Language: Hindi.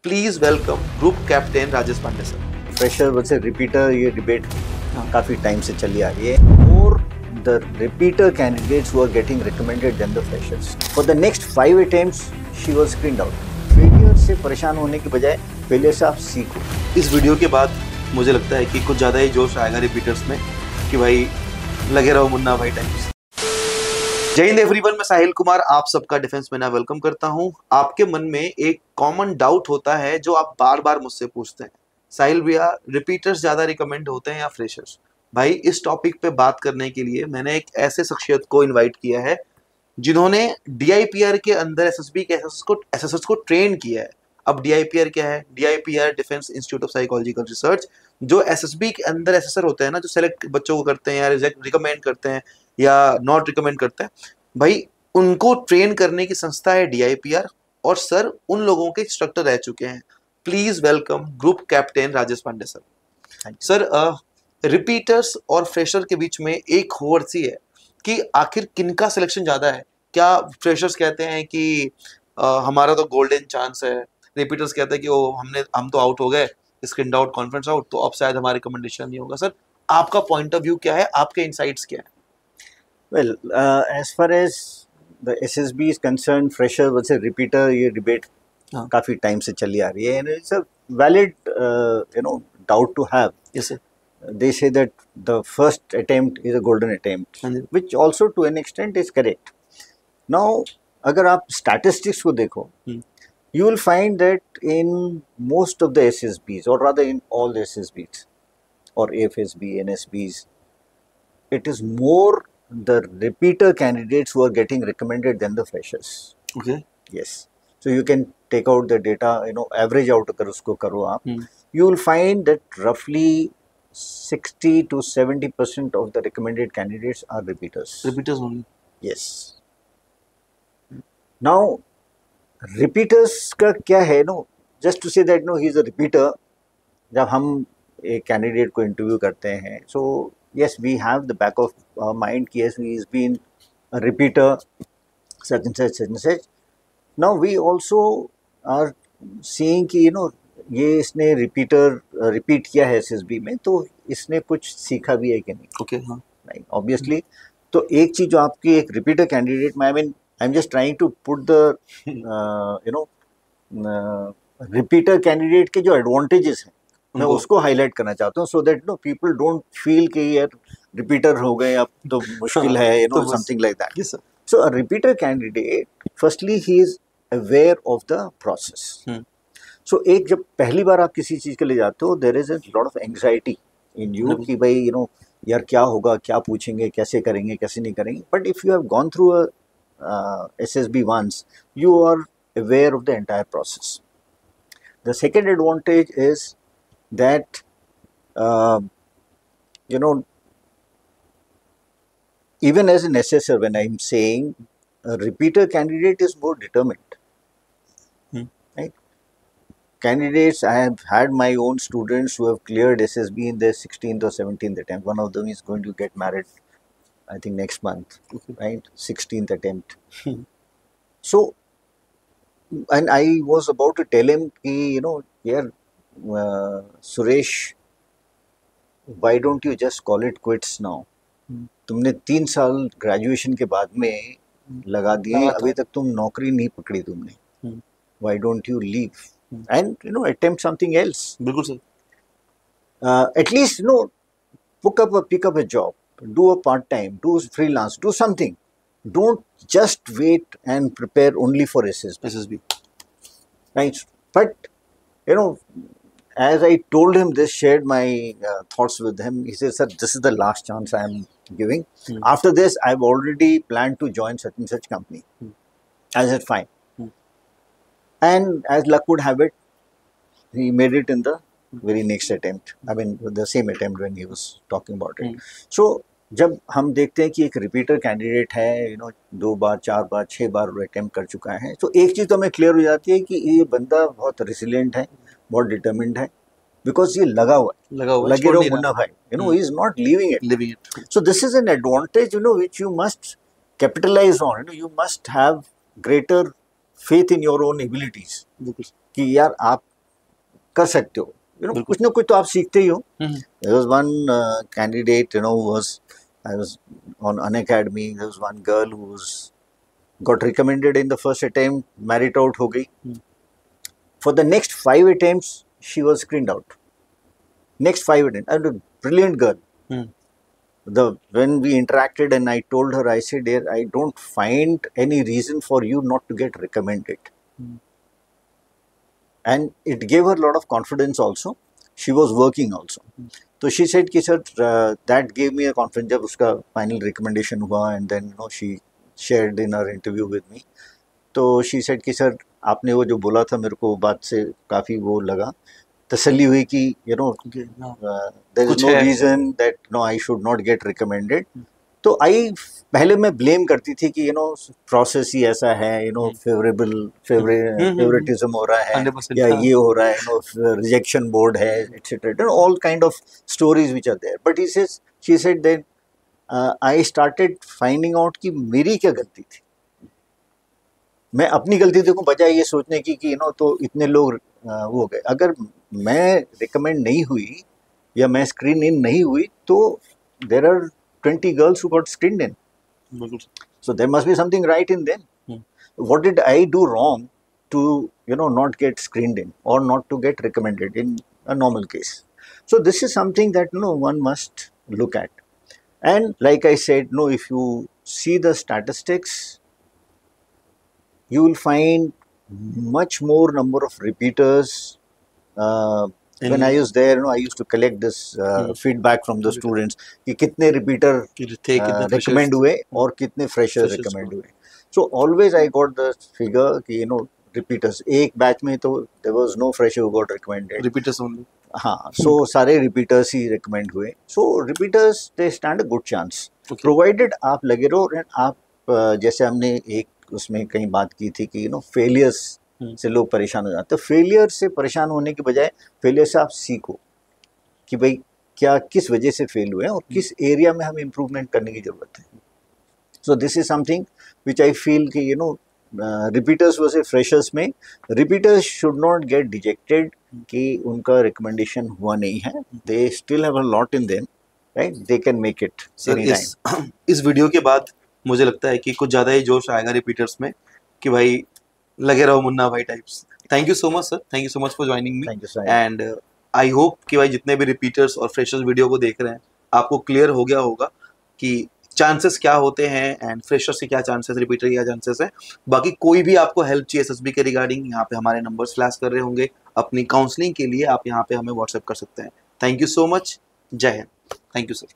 Please welcome group captain Rajesh Pandey sir. Fresher versus repeater ये डिबेट काफी टाइम से चली आ रही है। मोर the repeater candidates who are getting recommended than the freshers. For the next 5 attempts, she was screened out. Failure से परेशान होने की बजाय failure से आप सीखो। इस वीडियो के बाद मुझे लगता है कि कुछ ज़्यादा ही जोश आएगा रिपीटर्स में कि भाई लगे रहो मुन्ना भाई टाइम्स। जय हिंद एवरीवन, मैं साहिल कुमार आप सबका डिफेंस में वेलकम करता हूं। आपके मन में एक कॉमन डाउट होता है जो आप बार बार मुझसे पूछते हैं, साहिल भैया रिपीटर्स ज़्यादा रिकमेंड होते हैं या फ्रेशर्स? भाई इस टॉपिक पे बात करने के लिए मैंने एक ऐसे शख्सियत को इनवाइट किया है जिन्होंने डीआईपीआर के अंदर एसएसबी के एसएसएस को ट्रेन किया है। अब डीआईपीआर क्या है? DIPR defence institute of psychological research, जो एसएसबी के अंदर एसेसर होते हैं ना, जो सेलेक्ट बच्चों को करते हैं या रिकमेंड करते हैं या नॉट रिकमेंड करते हैं, भाई उनको ट्रेन करने की संस्था है डीआईपीआर। और सर उन लोगों के इंस्ट्रक्टर रह चुके हैं। Please welcome group captain Rajesh Pandey sir. Sir repeaters और फ्रेशर के बीच में एक होड़ सी है कि आखिर किनका सिलेक्शन ज्यादा है। क्या फ्रेशर्स कहते हैं कि हमारा तो गोल्डन चांस है, रिपीटर्स कहते हैं कि हम तो आउट हो गए, स्क्रीन आउट, कॉन्फ्रेंस आउट, तो अब शायद हमारा रिकमेंडेशन नहीं होगा। सर आपका पॉइंट ऑफ व्यू क्या है, आपके इनसाइट्स क्या है? Well, as far as the SSB is concerned, fresher versus repeater ये डिबेट काफी टाइम से चली आ रही है, and it's a valid doubt to have. Yes sir. They say that the first attempt is a golden attempt, which also to an extent is correct. Now, अगर आप statistics को देखो, you will find that in most of the SSBs, or rather in all the SSBs, or AFSB, NSBs, it is more the repeater candidates who are getting recommended than the freshers. Okay. Yes. So you can take out the data, average out अगर उसको करो आप, you will find that roughly 60 to 70% of the recommended candidates are repeaters. Repeaters only. Yes. Now, repeaters का क्या है? Just to say that he is a repeater, जब हम एक कैंडिडेट को इंटरव्यू करते हैं, so yes, we have the back of our mind, yes, he has been a repeater, such and such, such and such. Now we also are seeing कि ये इसने रिपीट किया है एसएसबी में, तो इसने कुछ सीखा भी है कि नहीं? ओके, हाँ, राइट, ऑब्वियसली। तो एक चीज जो आपकी एक रिपीटर कैंडिडेट में, I am just trying to put the repeater candidate के जो एडवांटेजेस हैं मैं उसको हाईलाइट करना चाहता हूँ, so that people don't feel कि यार रिपीटर हो गए अब तो मुश्किल है, something like that. So a repeater candidate, firstly he is aware of the process. So एक जब पहली बार आप किसी चीज के लिए जाते हो, there is a lot of anxiety in you कि भाई यार क्या होगा, क्या पूछेंगे, कैसे करेंगे, कैसे नहीं करेंगे। But if you have gone through a SSB once, you are aware of the entire process. The second advantage is that even as an assessor, when I'm saying a repeater candidate is more determined, right? Candidates, I have had my own students who have cleared SSB in their 16th or 17th attempt. One of them is going to get married, I think next month, right? 16th attempt. So, and I was about to tell him, yeah, Suresh, why don't you just call it quits now? तुमने 3 साल ग्रेजुएशन के बाद में लगा दिए, अभी तक तुम नौकरी नहीं पकड़ी तुमने। Why don't you leave and attempt something else? बिल्कुल sir. At least pick up a job, do a part time, do freelance, do something. Don't just wait and prepare only for SSB. Right? But as I told him this, shared my thoughts with him, he said, sir, this is the last chance I am giving. After this, I've already planned to join such and such company. I said, fine. And as luck would have it, he made it in the very next attempt. I mean, the same attempt when he was talking about it. So, जब हम देखते हैं कि एक रिपीटर कैंडिडेट है, 2 बार, 4 बार, 6 बार अटेम्प्ट कर चुका है, तो एक चीज़ तो हमें क्लियर हो जाती है कि ये बंदा बहुत रेसिलिएंट है, बहुत डिटर्मिन्ड है, बिकॉज ये लगा हुआ है, लगे Raho Munna Bhai, he is not leaving it. So this is an advantage which you must capitalize on. You must have greater faith in your own abilities कि यार आप कर सकते हो, कुछ ना कुछ तो आप सीखते ही हो. There was one candidate, I was on Unacademy. There was one girl who got recommended in the first attempt, merit out हो गई. For the next 5 attempts, she was screened out. Next 5 attempts, and a brilliant girl. When we interacted and I told her, I said, dear, I don't find any reason for you not to get recommended. And it gave her a lot of confidence also. She was working also. So she said, कि sir, that gave me a confidence. जब उसका final recommendation हुआ, and then she shared in her interview with me. तो she said कि sir, आपने वो जो बोला था मेरे को बात से काफ़ी वो लगा, तसल्ली हुई कि there is no reason that I should not get recommended. तो पहले मैं ब्लेम करती थी कि प्रोसेस ही ऐसा है, फेवरेटिज्म हो रहा है, या ये हो रहा है, रिजेक्शन बोर्ड है, etcetera, all kind of stories which are there. But she said that I started finding out कि मेरी क्या गलती थी. मैं अपनी गलती देखूं बजाय ये सोचने की कि तो इतने लोग वो हो गए. अगर मैं रिकमेंड नहीं हुई या मैं स्क्रीन इन नहीं हुई तो there are 20 girls who got screened in. So there must be something right in them. What did I do wrong to not get screened in or not to get recommended in a normal case? So this is something that one must look at. And like I said, if you see the statistics, you will find much more number of repeaters. When I was there, I used to collect this feedback from the students कि कितने repeater recommend हुए और कितने freshers recommend हुए. So always I got the figure कि repeaters. एक batch में तो there was no fresher who got recommended. Repeaters only. हाँ, so सारे repeaters ही recommend हुए. So repeaters they stand a good chance. Provided आप लगे रहो और आप जैसे हमने एक उसमें कहीं बात की थी कि failures से लोग परेशान हो जाते हैं. तो फेलियर से परेशान होने के बजाय फेलियर से आप सीखो कि भाई क्या किस वजह से फेल हुए हैं और किस एरिया में हमें इम्प्रूवमेंट करने की ज़रूरत है. सो this is something which I feel कि रिपीटर्स वर्सेस फ्रेशर्स में repeaters should not gate dejected कि उनका रिकमेंडेशन हुआ नहीं है. They still have a lot in them, right? They can make it. Sir इस वीडियो के बाद मुझे लगता है कि कुछ ज़्यादा ही जोश आएगा रिपीटर्स में कि भाई लगे रहो मुन्ना भाई types. Thank you so much sir, thank you so much for joining me. And I hope कि भाई जितने भी रिपीटर्स और फ्रेशर्स वीडियो को देख रहे हैं आपको क्लियर हो गया होगा कि चांसेस क्या होते हैं एंड फ्रेशर्स के क्या चांसेस, रिपीटर के क्या चांसेस है. बाकी कोई भी आपको हेल्प चाहिए एसएसबी के रिगार्डिंग, यहाँ पे हमारे नंबर्स फ्लैश कर रहे होंगे. अपनी काउंसलिंग के लिए आप यहाँ पे हमें व्हाट्सएप कर सकते हैं. Thank you so much. जय हिंद. Thank you sir.